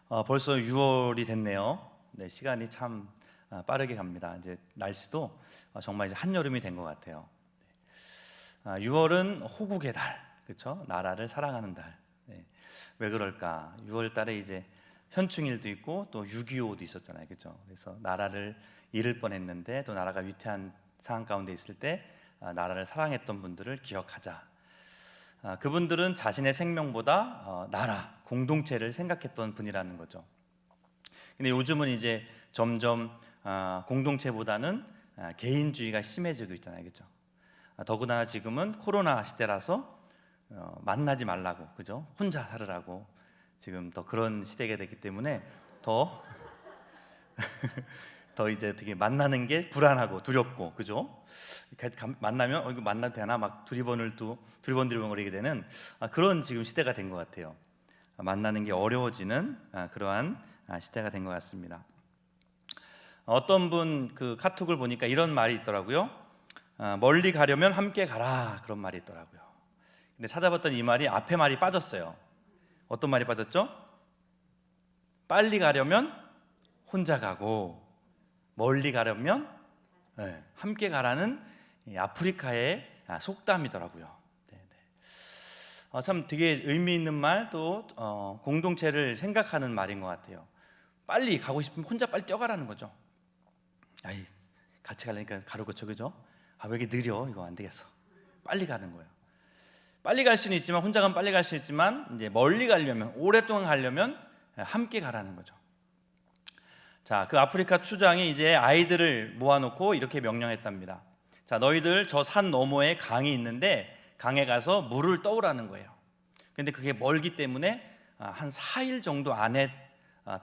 벌써 6월이 됐네요. 네, 시간이 참 빠르게 갑니다. 이제 날씨도 정말 이제 한여름이 된 것 같아요. 6월은 호국의 달, 그렇죠? 나라를 사랑하는 달. 네. 왜 그럴까? 6월 달에 이제 현충일도 있고 또 6.25도 있었잖아요, 그렇죠? 그래서 나라를 잃을 뻔했는데 또 나라가 위태한 상황 가운데 있을 때 나라를 사랑했던 분들을 기억하자. 그분들은 자신의 생명보다 나라, 공동체를 생각했던 분이라는 거죠. 근데 요즘은 이제 점점 공동체보다는 개인주의가 심해지고 있잖아요, 그렇죠? 더구나 지금은 코로나 시대라서 만나지 말라고, 그죠? 혼자 살으라고 지금 더 그런 시대가 됐기 때문에 더 이제 되게 만나는 게 불안하고 두렵고, 그죠? 만나면 이거 만나도 되나 막 두리번거리게 되는 그런 지금 시대가 된 것 같아요. 만나는 게 어려워지는 그러한 시대가 된 것 같습니다. 어떤 분 그 카톡을 보니까 이런 말이 있더라고요. 멀리 가려면 함께 가라, 그런 말이 있더라고요. 근데 찾아봤더니 이 말이 앞에 말이 빠졌어요. 어떤 말이 빠졌죠? 빨리 가려면 혼자 가고 멀리 가려면 함께 가라는 아프리카의 속담이더라고요. 참 되게 의미 있는 말, 또 공동체를 생각하는 말인 것 같아요. 빨리 가고 싶으면 혼자 빨리 뛰어가라는 거죠. 아이, 같이 가려니까 가루고쳐, 그죠? 왜 이렇게 느려? 이거 안 되겠어. 빨리 가는 거예요. 빨리 갈 수는 있지만, 혼자 가면 빨리 갈 수 있지만, 이제 멀리 가려면, 오랫동안 가려면 함께 가라는 거죠. 자, 그 아프리카 추장이 이제 아이들을 모아놓고 이렇게 명령했답니다. 자, 너희들 저 산 너머에 강이 있는데 강에 가서 물을 떠오라는 거예요. 근데 그게 멀기 때문에 한 4일 정도 안에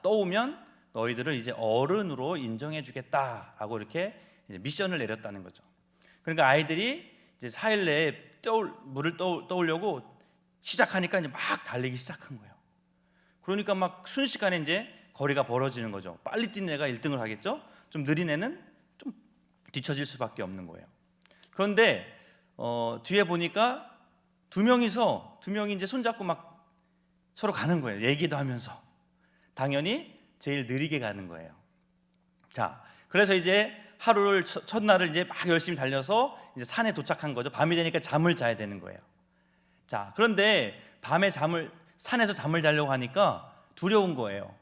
떠오면 너희들을 이제 어른으로 인정해 주겠다라고 이렇게 미션을 내렸다는 거죠. 그러니까 아이들이 이제 4일 내에 물을 떠오려고 시작하니까 이제 막 달리기 시작한 거예요. 그러니까 막 순식간에 이제 거리가 벌어지는 거죠. 빨리 뛰는 애가 1등을 하겠죠? 좀 느린 애는 좀 뒤처질 수밖에 없는 거예요. 그런데 뒤에 보니까 두 명이 이제 손잡고 막 서로 가는 거예요. 얘기도 하면서. 당연히 제일 느리게 가는 거예요. 자, 그래서 이제 하루를 첫날을 이제 막 열심히 달려서 이제 산에 도착한 거죠. 밤이 되니까 잠을 자야 되는 거예요. 자, 그런데 밤에 산에서 잠을 자려고 하니까 두려운 거예요.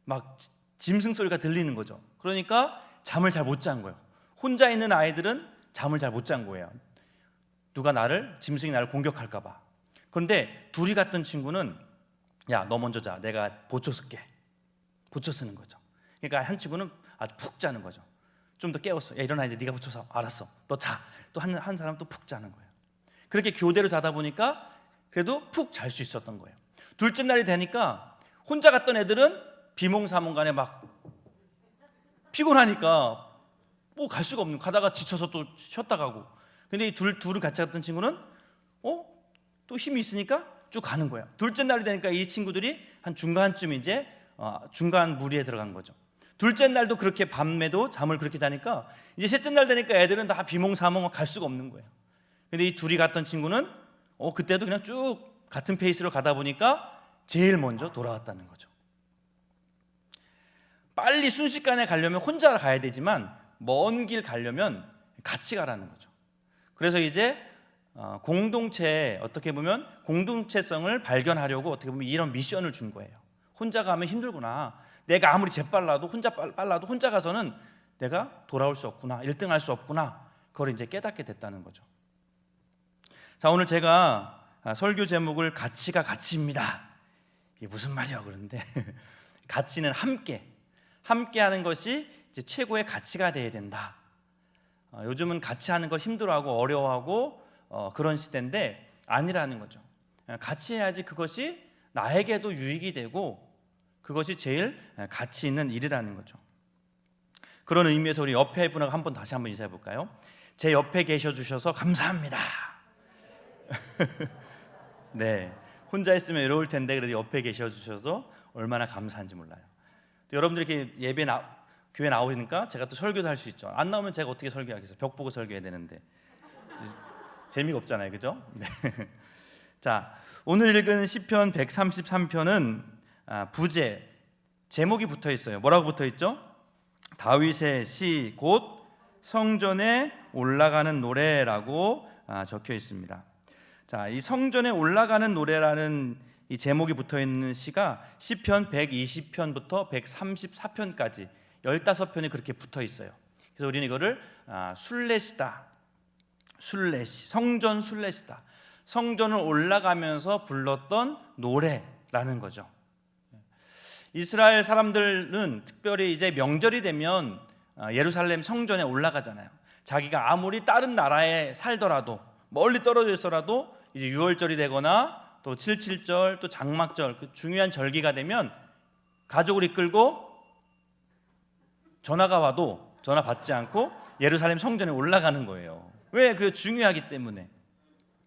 막 짐승 소리가 들리는 거죠. 그러니까 잠을 잘 못 잔 거예요. 혼자 있는 아이들은 잠을 잘 못 잔 거예요. 누가 짐승이 나를 공격할까 봐. 그런데 둘이 갔던 친구는 야, 너 먼저 자. 내가 보초 쓸게. 보초 쓰는 거죠. 그러니까 한 친구는 아주 푹 자는 거죠. 좀 더 깨웠어. 야, 일어나, 이제 네가 보초서. 알았어. 너 자. 또 한 사람 또 푹 자는 거예요. 그렇게 교대로 자다 보니까 그래도 푹 잘 수 있었던 거예요. 둘째 날이 되니까 혼자 갔던 애들은 비몽사몽간에 막 피곤하니까 뭐 갈 수가 없는, 가다가 지쳐서 또 쉬었다 가고. 근데 이 둘을 같이 갔던 친구는 또 힘이 있으니까 쭉 가는 거야. 둘째 날이 되니까 이 친구들이 한 중간쯤 이제 중간 무리에 들어간 거죠. 둘째 날도 그렇게 밤에도 잠을 그렇게 자니까 이제 셋째 날 되니까 애들은 다 비몽사몽 갈 수가 없는 거예요. 근데 이 둘이 갔던 친구는 그때도 그냥 쭉 같은 페이스로 가다 보니까 제일 먼저 돌아왔다는 거죠. 빨리 순식간에 가려면 혼자 가야 되지만 먼 길 가려면 같이 가라는 거죠. 그래서 이제 어떻게 보면 공동체성을 발견하려고 어떻게 보면 이런 미션을 준 거예요. 혼자 가면 힘들구나. 내가 아무리 재빨라도 빨라도 혼자 가서는 내가 돌아올 수 없구나. 1등 할 수 없구나. 그걸 이제 깨닫게 됐다는 거죠. 자, 오늘 제가 설교 제목을 가치가 가치입니다. 이게 무슨 말이야? 그런데 가치는 함께 하는 것이 이제 최고의 가치가 돼야 된다. 요즘은 같이 하는 걸 힘들어하고 어려워하고 그런 시대인데 아니라는 거죠. 같이 해야지 그것이 나에게도 유익이 되고 그것이 제일 가치 있는 일이라는 거죠. 그런 의미에서 우리 옆에 분하고 다시 한번 인사해 볼까요? 제 옆에 계셔 주셔서 감사합니다. 네, 혼자 있으면 외로울 텐데 그래도 옆에 계셔 주셔서 얼마나 감사한지 몰라요. 또 여러분들 이렇게 교회 나오니까 제가 또 설교도 할 수 있죠. 안 나오면 제가 어떻게 설교하겠어요? 벽 보고 설교해야 되는데 재미가 없잖아요, 그죠? 네. 자, 오늘 읽은 시편 133편은 부재, 제목이 붙어 있어요. 뭐라고 붙어 있죠? 다윗의 시 곧 성전에 올라가는 노래라고 적혀 있습니다. 자, 이 성전에 올라가는 노래라는 이 제목이 붙어 있는 시가 시편 120편부터 134편까지 15편이 그렇게 붙어 있어요. 그래서 우리는 이거를 순례시다, 순례시, 성전 순례시다, 성전을 올라가면서 불렀던 노래라는 거죠. 이스라엘 사람들은 특별히 이제 명절이 되면 예루살렘 성전에 올라가잖아요. 자기가 아무리 다른 나라에 살더라도, 멀리 떨어져 있어라도 이제 유월절이 되거나 또 7.7절, 또 장막절, 그 중요한 절기가 되면 가족을 이끌고 전화가 와도 전화 받지 않고 예루살렘 성전에 올라가는 거예요. 왜? 그 중요하기 때문에.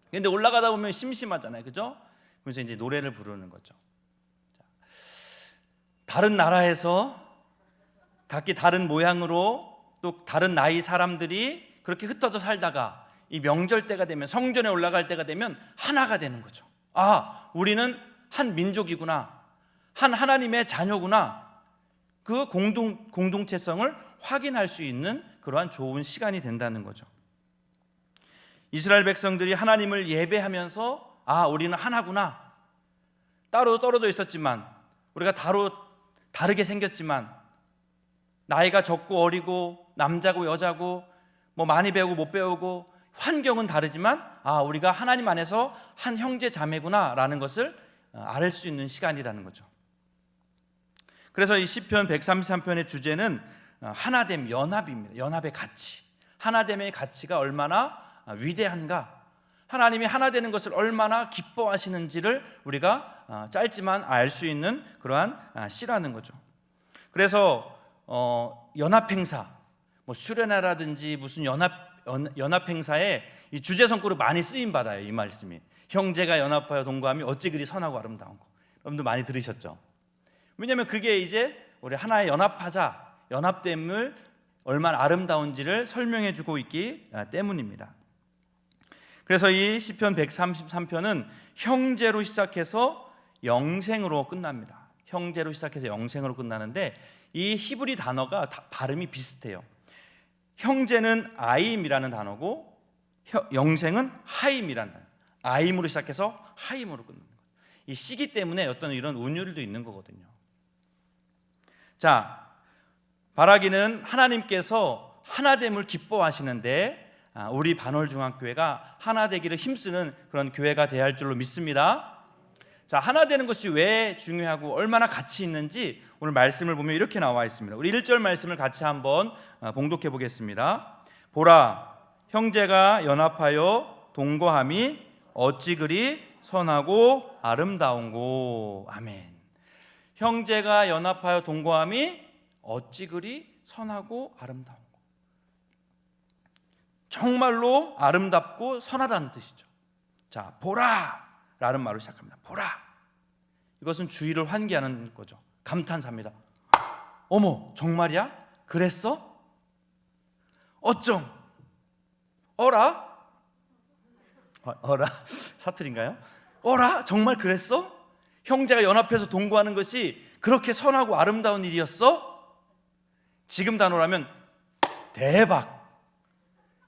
근데 올라가다 보면 심심하잖아요, 그죠? 그래서 이제 노래를 부르는 거죠. 다른 나라에서 각기 다른 모양으로 또 다른 나이 사람들이 그렇게 흩어져 살다가 이 명절 때가 되면, 성전에 올라갈 때가 되면 하나가 되는 거죠. 아, 우리는 한 민족이구나, 한 하나님의 자녀구나, 그 공동체성을 확인할 수 있는 그러한 좋은 시간이 된다는 거죠. 이스라엘 백성들이 하나님을 예배하면서 아, 우리는 하나구나, 따로 떨어져 있었지만, 우리가 다르게 생겼지만, 나이가 적고 어리고 남자고 여자고 뭐 많이 배우고 못 배우고 환경은 다르지만 아, 우리가 하나님 안에서 한 형제 자매구나 라는 것을 알 수 있는 시간이라는 거죠. 그래서 이 시편 133편의 주제는 하나됨, 연합입니다. 연합의 가치, 하나됨의 가치가 얼마나 위대한가, 하나님이 하나 되는 것을 얼마나 기뻐하시는지를 우리가 짧지만 알 수 있는 그러한 시라는 거죠. 그래서 연합 행사, 뭐 수련회라든지 무슨 연합 행사에 이 주제 성구로 많이 쓰임 받아요. 이 말씀이 형제가 연합하여 동거하며 어찌 그리 선하고 아름다운 거. 여러분들 많이 들으셨죠? 왜냐하면 그게 이제 우리 하나의 연합하자, 연합됨을 얼마나 아름다운지를 설명해 주고 있기 때문입니다. 그래서 이 시편 133편은 형제로 시작해서 영생으로 끝납니다. 형제로 시작해서 영생으로 끝나는데 이 히브리 단어가 다 발음이 비슷해요. 형제는 아임이라는 단어고 영생은 하임이라는 단어. 아임으로 시작해서 하임으로 끝나는 거예요. 이 시기 때문에 어떤 이런 운율도 있는 거거든요. 자, 바라기는 하나님께서 하나됨을 기뻐하시는데 우리 반월중앙교회가 하나 되기를 힘쓰는 그런 교회가 되어야 할 줄로 믿습니다. 자, 하나 되는 것이 왜 중요하고 얼마나 가치 있는지 오늘 말씀을 보면 이렇게 나와 있습니다. 우리 1절 말씀을 같이 한번 봉독해 보겠습니다. 보라, 형제가 연합하여 동거함이 어찌 그리 선하고 아름다운고. 아멘. 형제가 연합하여 동거함이 어찌 그리 선하고 아름다운고. 정말로 아름답고 선하다는 뜻이죠. 자, 보라 라는 말로 시작합니다. 보라. 이것은 주의를 환기하는 거죠. 감탄사입니다. 어머, 정말이야? 그랬어? 어쩜? 어라? 어라? 사투리인가요? 어라? 정말 그랬어? 형제가 연합해서 동거하는 것이 그렇게 선하고 아름다운 일이었어? 지금 단어라면 대박.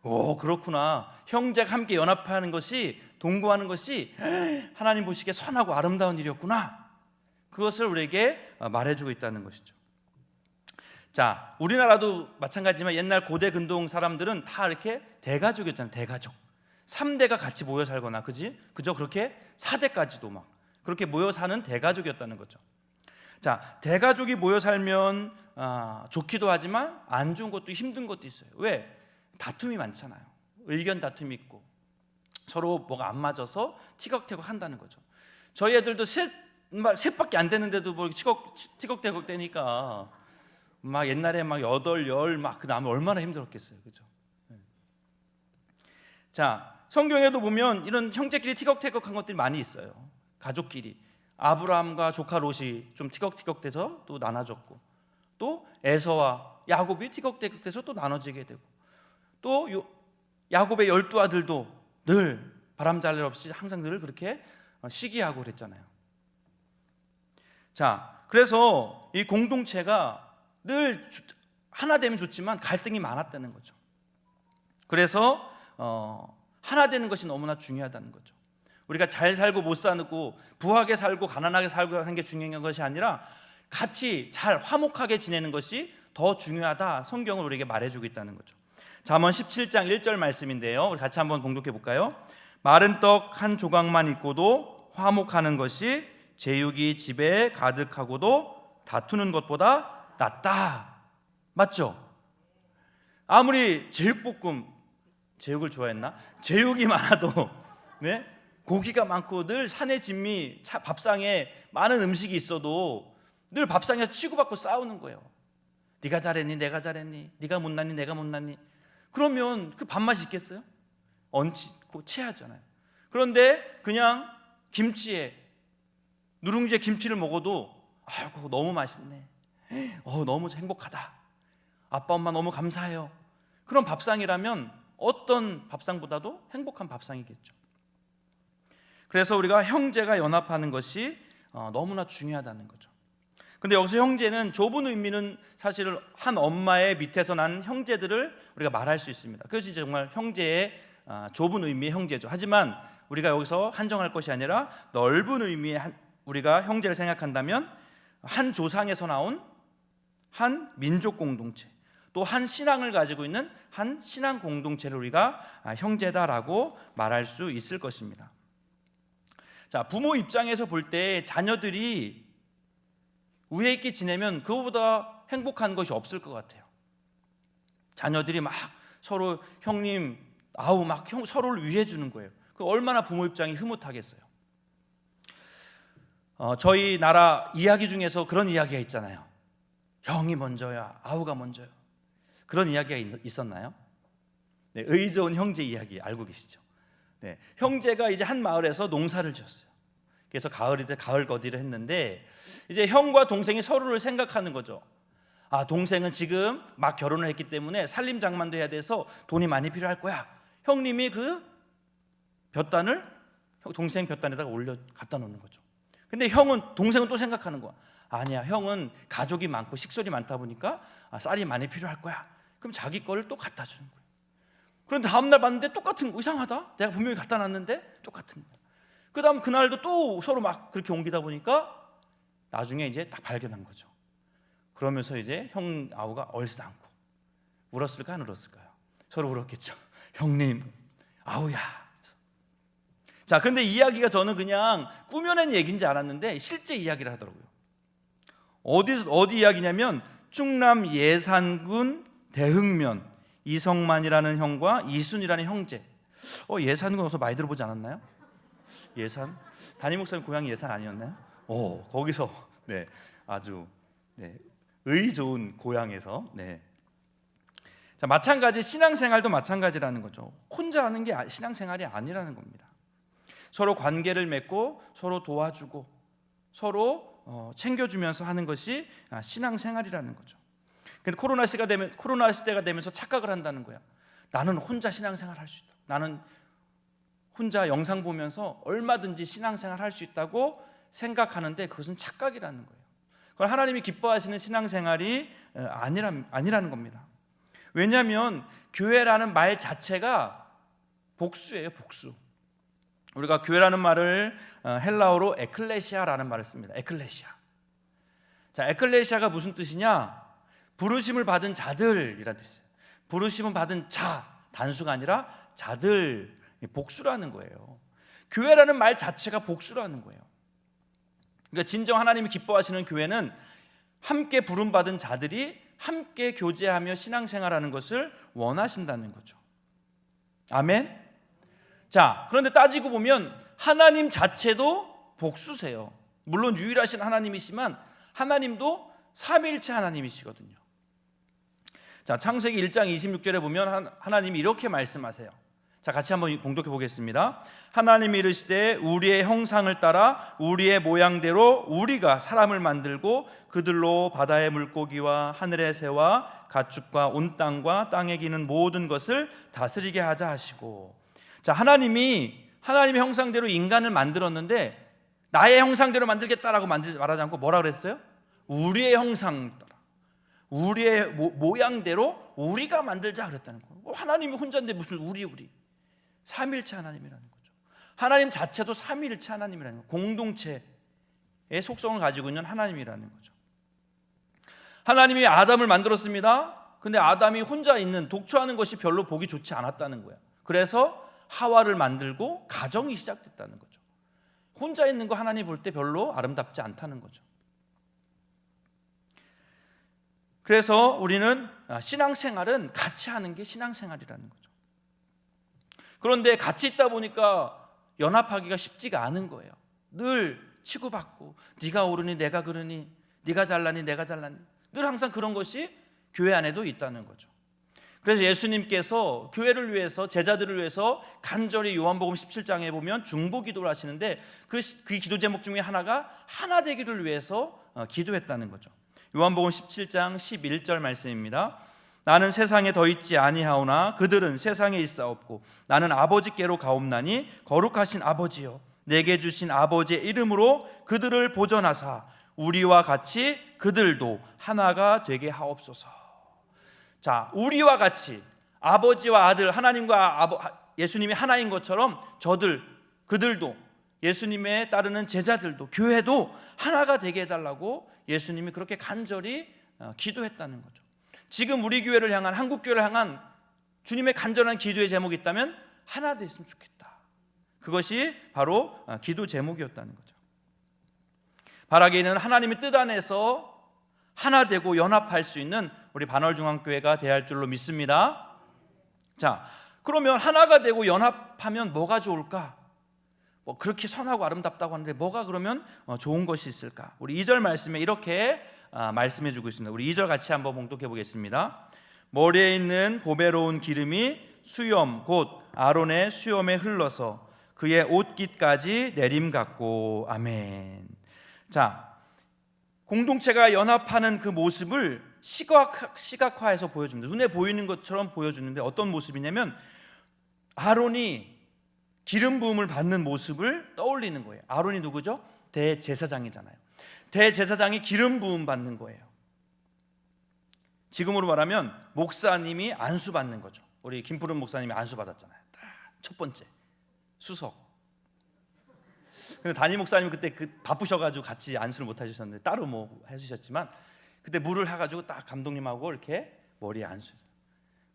오, 그렇구나. 형제가 함께 연합하는 것이, 동거하는 것이 하나님 보시기에 선하고 아름다운 일이었구나. 그것을 우리에게 말해주고 있다는 것이죠. 자, 우리나라도 마찬가지지만 옛날 고대 근동 사람들은 다 이렇게 대가족이었잖아요. 대가족. 3대가 같이 모여 살거나, 그죠? 그렇게 4대까지도 막 그렇게 모여 사는 대가족이었다는 거죠. 자, 대가족이 모여 살면 좋기도 하지만 안 좋은 것도 힘든 것도 있어요. 왜? 다툼이 많잖아요. 의견 다툼이 있고 서로 뭐가 안 맞아서 티격태격 한다는 거죠. 저희 애들도 셋밖에 안 되는데도 뭐 티격태격 되니까 막 옛날에 막 8, 10 막 그 다음에 얼마나 힘들었겠어요, 그죠? 자, 성경에도 보면 이런 형제끼리 티격태격한 것들이 많이 있어요. 가족끼리 아브라함과 조카 롯이 좀 티격태격돼서 또 나눠졌고, 또 에서와 야곱이 티격태격돼서 또 나눠지게 되고, 또 야곱의 12아들도 늘 바람잘 일 없이 항상 늘 그렇게 시기하고 그랬잖아요. 자, 그래서 이 공동체가 늘 하나 되면 좋지만 갈등이 많았다는 거죠. 그래서 하나 되는 것이 너무나 중요하다는 거죠. 우리가 잘 살고 못 살고 부하게 살고 가난하게 살고 하는 게 중요한 것이 아니라 같이 잘 화목하게 지내는 것이 더 중요하다, 성경은 우리에게 말해주고 있다는 거죠. 잠언 17장 1절 말씀인데요, 우리 같이 한번 봉독해 볼까요? 마른 떡 한 조각만 있고도 화목하는 것이 제육이 집에 가득하고도 다투는 것보다 낫다. 맞죠? 아무리 제육볶음, 제육을 좋아했나? 제육이 많아도 네? 고기가 많고 늘 산의 진미, 밥상에 많은 음식이 있어도 늘 밥상에서 치고받고 싸우는 거예요. 네가 잘했니? 내가 잘했니? 네가 못났니? 내가 못났니? 그러면 그 밥맛이 있겠어요? 얹히고 체하잖아요. 그런데 그냥 김치에 누룽지에 김치를 먹어도 아이고 너무 맛있네, 너무 행복하다, 아빠 엄마 너무 감사해요. 그런 밥상이라면 어떤 밥상보다도 행복한 밥상이겠죠. 그래서 우리가 형제가 연합하는 것이 너무나 중요하다는 거죠. 근데 여기서 형제는 좁은 의미는 사실 한 엄마의 밑에서 난 형제들을 우리가 말할 수 있습니다. 그것이 정말 형제의 좁은 의미의 형제죠. 하지만 우리가 여기서 한정할 것이 아니라 넓은 의미의 우리가 형제를 생각한다면 한 조상에서 나온 한 민족 공동체, 또 한 신앙을 가지고 있는 한 신앙 공동체를 우리가 형제다라고 말할 수 있을 것입니다. 자, 부모 입장에서 볼 때 자녀들이 우애 있게 지내면 그거보다 행복한 것이 없을 것 같아요. 자녀들이 막 서로 형님 아우 막 서로를 위해 주는 거예요. 그 얼마나 부모 입장이 흐뭇하겠어요. 저희 나라 이야기 중에서 그런 이야기가 있잖아요. 형이 먼저야, 아우가 먼저야. 그런 이야기가 있었나요? 네, 의 좋은 형제 이야기 알고 계시죠? 네, 형제가 이제 한 마을에서 농사를 지었어요. 그래서 가을이다 가을 거디를 했는데 이제 형과 동생이 서로를 생각하는 거죠. 아, 동생은 지금 막 결혼을 했기 때문에 살림 장만도 해야 돼서 돈이 많이 필요할 거야. 형님이 그 볕단을 동생 볕단에다가 올려 갖다 놓는 거죠. 근데 동생은 또 생각하는 거야. 아니야, 형은 가족이 많고 식솔이 많다 보니까 쌀이 많이 필요할 거야. 그럼 자기 거를 또 갖다 주는 거예요. 그런데 다음날 봤는데 똑같은 거, 이상하다. 내가 분명히 갖다 놨는데 똑같은 거. 그 다음 그날도 또 서로 막 그렇게 옮기다 보니까 나중에 이제 딱 발견한 거죠. 그러면서 이제 형 아우가 얼싸안고 울었을까 안 울었을까요? 서로 울었겠죠. 형님 아우야. 자, 근데 이야기가 저는 그냥 꾸며낸 얘기인지 알았는데 실제 이야기를 하더라고요. 어디 이야기냐면 충남 예산군 대흥면 이성만이라는 형과 이순이라는 형제. 예산군 어서 많이 들어보지 않았나요? 예산? 담임 목사님 고향이 예산 아니었나요? 거기서 네, 아주 의 좋은 고향에서 자, 마찬가지 신앙생활도 마찬가지라는 거죠. 혼자 하는 게 신앙생활이 아니라는 겁니다. 서로 관계를 맺고 서로 도와주고 서로 챙겨주면서 하는 것이 신앙생활이라는 거죠. 근데 코로나 시대가 되면서 착각을 한다는 거야. 나는 혼자 신앙생활 할 수 있다. 나는 혼자 영상 보면서 얼마든지 신앙생활 할 수 있다고 생각하는데 그것은 착각이라는 거예요. 그건 하나님이 기뻐하시는 신앙생활이 아니라는 겁니다. 왜냐하면 교회라는 말 자체가 복수예요, 복수. 우리가 교회라는 말을 헬라어로 에클레시아라는 말을 씁니다. 에클레시아. 자, 에클레시아가 무슨 뜻이냐? 부르심을 받은 자들이라는 뜻이에요. 부르심을 받은 자, 단수가 아니라 자들, 복수라는 거예요. 교회라는 말 자체가 복수라는 거예요. 그러니까 진정 하나님이 기뻐하시는 교회는 함께 부름받은 자들이 함께 교제하며 신앙생활하는 것을 원하신다는 거죠. 아멘. 자, 그런데 따지고 보면 하나님 자체도 복수세요. 물론 유일하신 하나님이시지만 하나님도 삼위일체 하나님이시거든요. 자, 창세기 1장 26절에 보면 하나님이 이렇게 말씀하세요. 자, 같이 한번 봉독해 보겠습니다. 하나님이 이르시되 우리의 형상을 따라 우리의 모양대로 우리가 사람을 만들고 그들로 바다의 물고기와 하늘의 새와 가축과 온 땅과 땅에 기는 모든 것을 다스리게 하자 하시고. 자, 하나님의 형상대로 인간을 만들었는데 나의 형상대로 만들겠다라고 말하지 않고 뭐라 그랬어요? 우리의 형상 따라, 우리의 모양대로 우리가 만들자 그랬다는 거예요. 하나님이 혼자인데 무슨 우리 삼일체 하나님이라는 거죠. 하나님 자체도 삼위일체 하나님이라는 거예요. 공동체의 속성을 가지고 있는 하나님이라는 거죠. 하나님이 아담을 만들었습니다. 근데 아담이 혼자 있는 독초하는 것이 별로 보기 좋지 않았다는 거예요. 그래서 하와를 만들고 가정이 시작됐다는 거죠. 혼자 있는 거 하나님 볼 때 별로 아름답지 않다는 거죠. 그래서 우리는 신앙생활은 같이 하는 게 신앙생활이라는 거죠. 그런데 같이 있다 보니까 연합하기가 쉽지가 않은 거예요. 늘 치고받고 네가 옳으니 내가 그르니, 네가 잘나니 내가 잘나니, 늘 항상 그런 것이 교회 안에도 있다는 거죠. 그래서 예수님께서 교회를 위해서, 제자들을 위해서 간절히 요한복음 17장에 보면 중보기도를 하시는데 그 기도 제목 중에 하나가 하나 되기를 위해서 기도했다는 거죠. 요한복음 17장 11절 말씀입니다. 나는 세상에 더 있지 아니하오나 그들은 세상에 있사옵고 나는 아버지께로 가옵나니 거룩하신 아버지여 내게 주신 아버지의 이름으로 그들을 보존하사 우리와 같이 그들도 하나가 되게 하옵소서. 자, 우리와 같이 아버지와 아들, 하나님과 예수님이 하나인 것처럼 그들도 예수님에 따르는 제자들도, 교회도 하나가 되게 해달라고 예수님이 그렇게 간절히 기도했다는 거죠. 지금 우리 교회를 향한, 한국 교회를 향한 주님의 간절한 기도의 제목이 있다면 하나 됐으면 좋겠다. 그것이 바로 기도 제목이었다는 거죠. 바라기는 하나님의 뜻 안에서 하나 되고 연합할 수 있는 우리 반월중앙교회가 되어야 할 줄로 믿습니다. 자, 그러면 하나가 되고 연합하면 뭐가 좋을까? 그렇게 선하고 아름답다고 하는데 뭐가 그러면 좋은 것이 있을까? 우리 2절 말씀에 이렇게 말씀해 주고 있습니다. 우리 2절 같이 한번 봉독해 보겠습니다. 머리에 있는 보배로운 기름이 수염 곧 아론의 수염에 흘러서 그의 옷깃까지 내림 같고. 아멘. 자, 공동체가 연합하는 그 모습을 시각화해서 보여줍니다. 눈에 보이는 것처럼 보여주는데 어떤 모습이냐면 아론이 기름 부음을 받는 모습을 떠올리는 거예요. 아론이 누구죠? 대제사장이잖아요. 대제사장이 기름 부음 받는 거예요. 지금으로 말하면 목사님이 안수 받는 거죠. 우리 김푸른 목사님이 안수 받았잖아요. 첫 번째 수석. 근데 담임 목사님 그때 바쁘셔가지고 같이 안수를 못 하셨는데 따로 뭐 해주셨지만 그때 물을 해가지고 딱 감독님하고 이렇게 머리에 안수.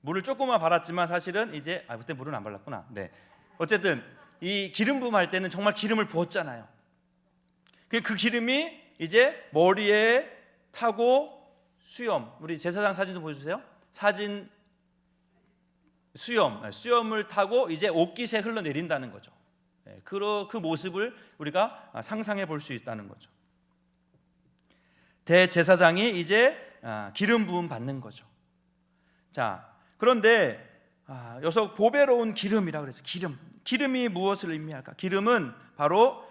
물을 조금만 발랐지만 사실은 이제 그때 물은 안 발랐구나. 네. 어쨌든 이 기름 부음할 때는 정말 기름을 부었잖아요. 그 기름이 이제 머리에 타고 수염, 우리 제사장 사진 좀 보여주세요. 사진 수염을 타고 이제 옷깃에 흘러내린다는 거죠. 그 모습을 우리가 상상해 볼 수 있다는 거죠. 대제사장이 이제 기름 부음 받는 거죠. 자, 그런데 여기서 보배로운 기름이라고 그래서 기름이 무엇을 의미할까? 기름은 바로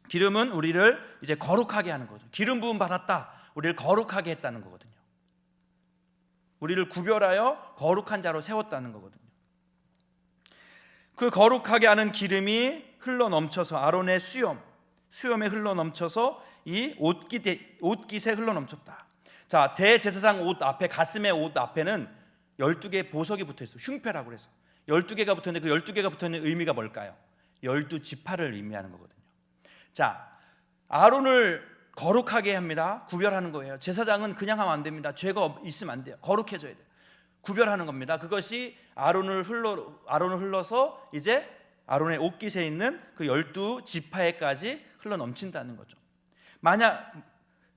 기름은 우리를 이제 거룩하게 하는 거죠. 기름 부음 받았다, 우리를 거룩하게 했다는 거거든요. 우리를 구별하여 거룩한 자로 세웠다는 거거든요. 그 거룩하게 하는 기름이 흘러 넘쳐서 아론의 수염에 흘러 넘쳐서 이 옷깃에 흘러 넘쳤다. 자, 대제사장 옷 앞에, 가슴의 옷 앞에는 12개의 보석이 붙어 있어요. 흉패라고 그래서 12개가 붙어 있는데 그 12개가 붙어 있는 의미가 뭘까요? 12지파를 의미하는 거거든요. 자, 아론을 거룩하게 합니다. 구별하는 거예요. 제사장은 그냥 하면 안 됩니다. 죄가 있으면 안 돼요. 거룩해져야 돼요. 구별하는 겁니다. 그것이 아론을 흘러서 이제 아론의 옷깃에 있는 그 12지파에까지 흘러 넘친다는 거죠.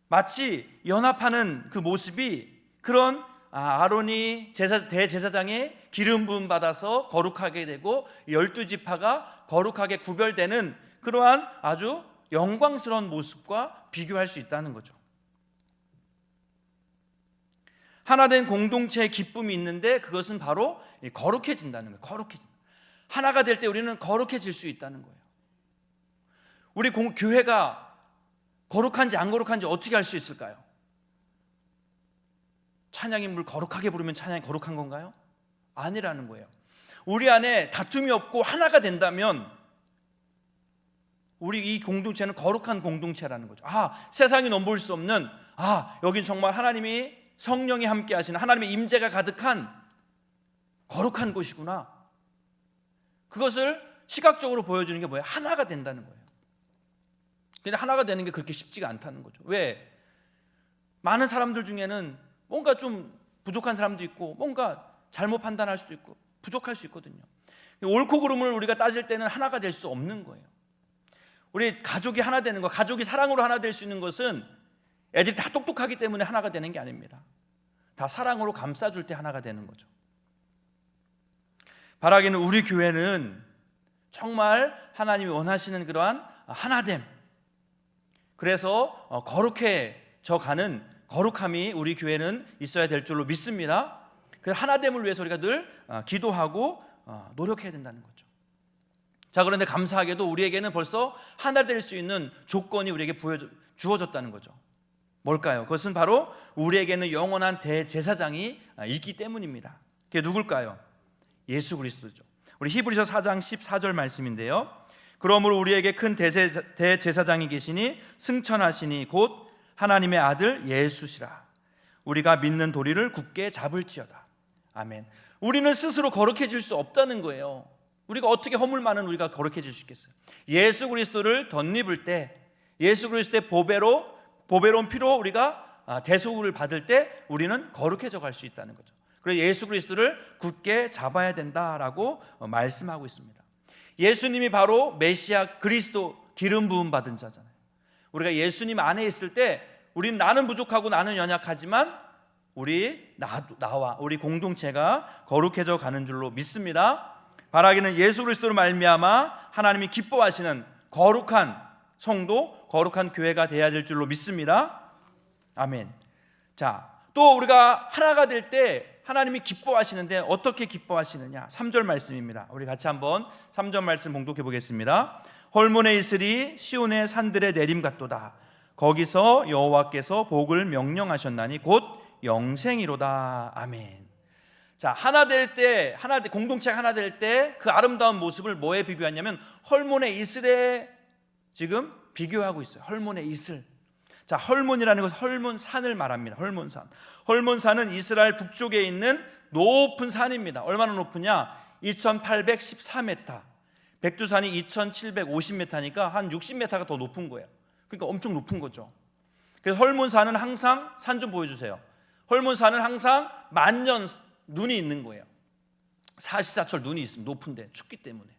마치 연합하는 그 모습이 그런 아론이 대제사장의 기름 부음 받아서 거룩하게 되고 12지파가 거룩하게 구별되는 그러한 아주 영광스러운 모습과 비교할 수 있다는 거죠. 하나된 공동체의 기쁨이 있는데 그것은 바로 거룩해진다는 거예요. 하나가 될 때 우리는 거룩해질 수 있다는 거예요. 우리 교회가 거룩한지 안 거룩한지 어떻게 알 수 있을까요? 찬양인물 거룩하게 부르면 찬양이 거룩한 건가요? 아니라는 거예요. 우리 안에 다툼이 없고 하나가 된다면 우리 이 공동체는 거룩한 공동체라는 거죠. 세상이 넘볼 수 없는, 여긴 정말 하나님이 성령이 함께 하시는, 하나님의 임재가 가득한 거룩한 곳이구나. 그것을 시각적으로 보여주는 게 뭐예요? 하나가 된다는 거예요. 근데 하나가 되는 게 그렇게 쉽지가 않다는 거죠. 왜? 많은 사람들 중에는 뭔가 좀 부족한 사람도 있고, 뭔가 잘못 판단할 수도 있고, 부족할 수 있거든요. 옳고 그름을 우리가 따질 때는 하나가 될 수 없는 거예요. 우리 가족이 하나 되는 거, 가족이 사랑으로 하나 될 수 있는 것은 애들이 다 똑똑하기 때문에 하나가 되는 게 아닙니다. 다 사랑으로 감싸줄 때 하나가 되는 거죠. 바라기는 우리 교회는 정말 하나님이 원하시는 그러한 하나됨, 그래서 거룩해져 가는 거룩함이 우리 교회는 있어야 될 줄로 믿습니다. 그래서 하나됨을 위해서 우리가 늘 기도하고 노력해야 된다는 거죠. 자, 그런데 감사하게도 우리에게는 벌써 하나 될 수 있는 조건이 우리에게 주어졌다는 거죠. 뭘까요? 그것은 바로 우리에게는 영원한 대제사장이 있기 때문입니다. 그게 누굴까요? 예수 그리스도죠. 우리 히브리서 4장 14절 말씀인데요. 그러므로 우리에게 큰 대제사장이 계시니 승천하시니 곧 하나님의 아들 예수시라. 우리가 믿는 도리를 굳게 잡을지어다. 아멘. 우리는 스스로 거룩해질 수 없다는 거예요. 우리가 어떻게 허물 많은 우리가 거룩해질 수 있겠어요? 예수 그리스도를 덧입을 때, 예수 그리스도의 보배로운 피로 우리가 대속을 받을 때 우리는 거룩해져 갈 수 있다는 거죠. 그래서 예수 그리스도를 굳게 잡아야 된다라고 말씀하고 있습니다. 예수님이 바로 메시아 그리스도 기름 부음 받은 자잖아요. 우리가 예수님 안에 있을 때 우리는 나는 부족하고 나는 연약하지만 나와 우리 공동체가 거룩해져 가는 줄로 믿습니다. 바라기는 예수 그리스도로 말미암아 하나님이 기뻐하시는 거룩한 성도, 거룩한 교회가 되어야 될 줄로 믿습니다. 아멘. 자, 또 우리가 하나가 될 때 하나님이 기뻐하시는데 어떻게 기뻐하시느냐? 3절 말씀입니다. 우리 같이 한번 3절 말씀 봉독해 보겠습니다. 헐몬의 이슬이 시온의 산들에 내림 같도다. 거기서 여호와께서 복을 명령하셨나니 곧 영생이로다. 아멘. 자, 하나 될 때, 공동체가 하나 될 때 그 아름다운 모습을 뭐에 비교하냐면 헐몬의 이슬에 지금 비교하고 있어요. 헐몬의 이슬. 자, 헐몬이라는 것은 헐몬산을 말합니다. 헐몬산. 헐몬산은 이스라엘 북쪽에 있는 높은 산입니다. 얼마나 높으냐? 2814m. 백두산이 2750m니까 한 60m가 더 높은 거예요. 그러니까 엄청 높은 거죠. 그래서 헐몬산은 항상, 산 좀 보여주세요. 헐몬산은 항상 만년 눈이 있는 거예요. 사시사철 눈이 있습니다. 높은데, 춥기 때문에.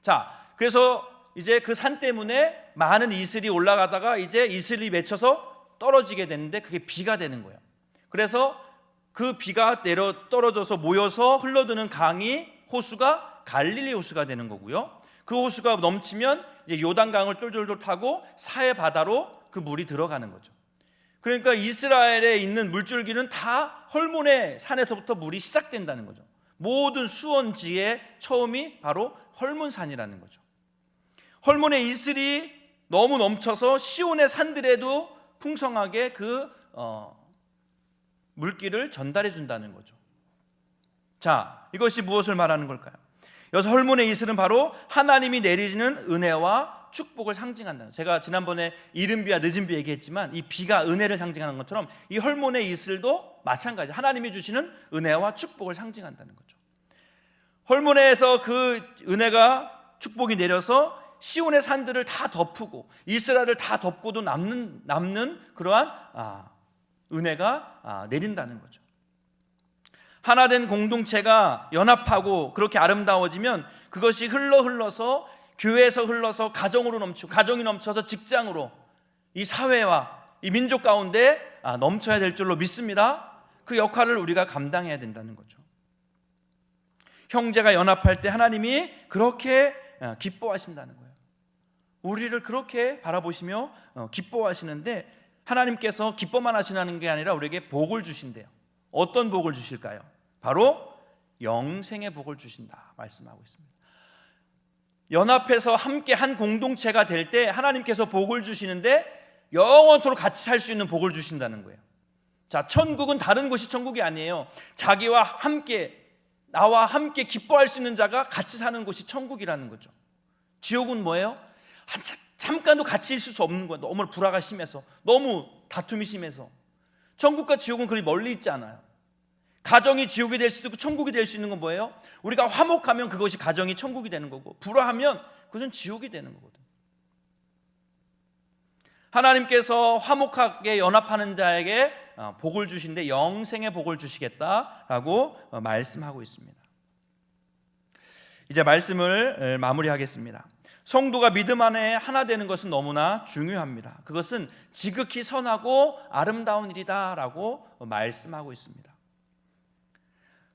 자, 그래서 이제 그 산 때문에 많은 이슬이 올라가다가 이제 이슬이 맺혀서 떨어지게 되는데 그게 비가 되는 거예요. 그래서 그 비가 내려 떨어져서 모여서 흘러드는 강이, 호수가 갈릴리 호수가 되는 거고요. 그 호수가 넘치면 이제 요단강을 쫄쫄쫄 타고 사해 바다로 그 물이 들어가는 거죠. 그러니까 이스라엘에 있는 물줄기는 다 헐몬의 산에서부터 물이 시작된다는 거죠. 모든 수원지의 처음이 바로 헐몬산이라는 거죠. 헐몬의 이슬이 너무 넘쳐서 시온의 산들에도 풍성하게 그 물기를 전달해 준다는 거죠. 자, 이것이 무엇을 말하는 걸까요? 여기서 헐몬의 이슬은 바로 하나님이 내리시는 은혜와 축복을 상징한다는 거예요. 제가 지난번에 이른 비와 늦은 비 얘기했지만 이 비가 은혜를 상징하는 것처럼 이 헐몬의 이슬도 마찬가지, 하나님이 주시는 은혜와 축복을 상징한다는 거죠. 헐몬에서 그 은혜가 축복이 내려서 시온의 산들을 다 덮고 이스라엘을 다 덮고도 남는 그러한 은혜가 내린다는 거죠. 하나된 공동체가 연합하고 그렇게 아름다워지면 그것이 흘러서 교회에서 흘러서 가정으로 넘치고 가정이 넘쳐서 직장으로 이 사회와 이 민족 가운데 넘쳐야 될 줄로 믿습니다. 그 역할을 우리가 감당해야 된다는 거죠. 형제가 연합할 때 하나님이 그렇게 기뻐하신다는 거예요. 우리를 그렇게 바라보시며 기뻐하시는데 하나님께서 기뻐만 하시는 게 아니라 우리에게 복을 주신대요. 어떤 복을 주실까요? 바로 영생의 복을 주신다 말씀하고 있습니다. 연합해서 함께 한 공동체가 될 때 하나님께서 복을 주시는데 영원토록 같이 살 수 있는 복을 주신다는 거예요. 자, 천국은 다른 곳이 천국이 아니에요. 자기와 함께, 나와 함께 기뻐할 수 있는 자가 같이 사는 곳이 천국이라는 거죠. 지옥은 뭐예요? 잠깐도 같이 있을 수 없는 거야. 너무 불화가 심해서, 너무 다툼이 심해서. 천국과 지옥은 그리 멀리 있지 않아요. 가정이 지옥이 될 수도 있고 천국이 될 수 있는 건 뭐예요? 우리가 화목하면 그것이 가정이 천국이 되는 거고, 불화하면 그것은 지옥이 되는 거거든. 하나님께서 화목하게 연합하는 자에게 복을 주신데 영생의 복을 주시겠다라고 말씀하고 있습니다. 이제 말씀을 마무리하겠습니다. 성도가 믿음 안에 하나 되는 것은 너무나 중요합니다. 그것은 지극히 선하고 아름다운 일이다라고 말씀하고 있습니다.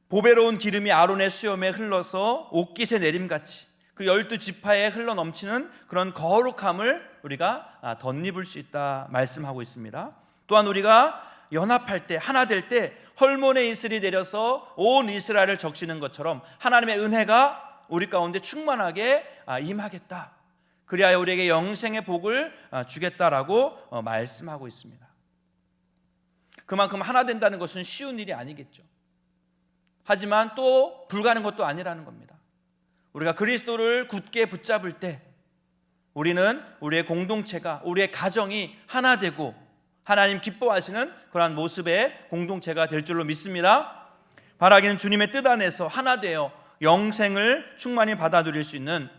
보배로운 기름이 아론의 수염에 흘러서 옥깃의 내림같이 그 12지파에 흘러넘치는 그런 거룩함을 우리가 덧입을 수 있다 말씀하고 있습니다. 또한 우리가 연합할 때, 하나 될 때 헐몬의 이슬이 내려서 온 이스라엘을 적시는 것처럼 하나님의 은혜가 우리 가운데 충만하게 임하겠다. 그리하여 우리에게 영생의 복을 주겠다라고 말씀하고 있습니다. 그만큼 하나 된다는 것은 쉬운 일이 아니겠죠. 하지만 또 불가능한 것도 아니라는 겁니다. 우리가 그리스도를 굳게 붙잡을 때 우리는 우리의 공동체가, 우리의 가정이 하나 되고 하나님 기뻐하시는 그러한 모습의 공동체가 될 줄로 믿습니다. 바라기는 주님의 뜻 안에서 하나 되어 영생을 충만히 받아 누릴 수 있는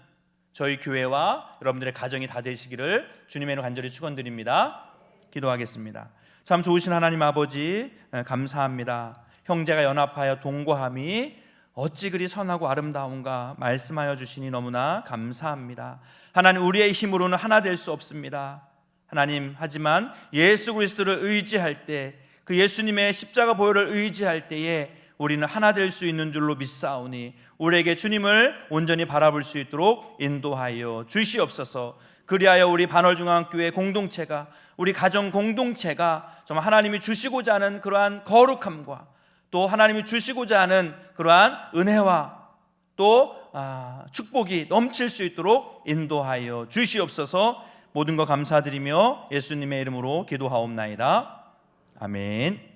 저희 교회와 여러분들의 가정이 다 되시기를 주님의 이름으로 간절히 축원드립니다. 기도하겠습니다. 참 좋으신 하나님 아버지, 감사합니다. 형제가 연합하여 동거함이 어찌 그리 선하고 아름다운가 말씀하여 주시니 너무나 감사합니다. 하나님, 우리의 힘으로는 하나 될 수 없습니다. 하나님, 하지만 예수 그리스도를 의지할 때, 그 예수님의 십자가 보혈을 의지할 때에 우리는 하나 될 수 있는 줄로 믿사오니 우리에게 주님을 온전히 바라볼 수 있도록 인도하여 주시옵소서. 그리하여 우리 반월중앙교회 공동체가, 우리 가정 공동체가 정말 하나님이 주시고자 하는 그러한 거룩함과 또 하나님이 주시고자 하는 그러한 은혜와 또 축복이 넘칠 수 있도록 인도하여 주시옵소서. 모든 것 감사드리며 예수님의 이름으로 기도하옵나이다. 아멘.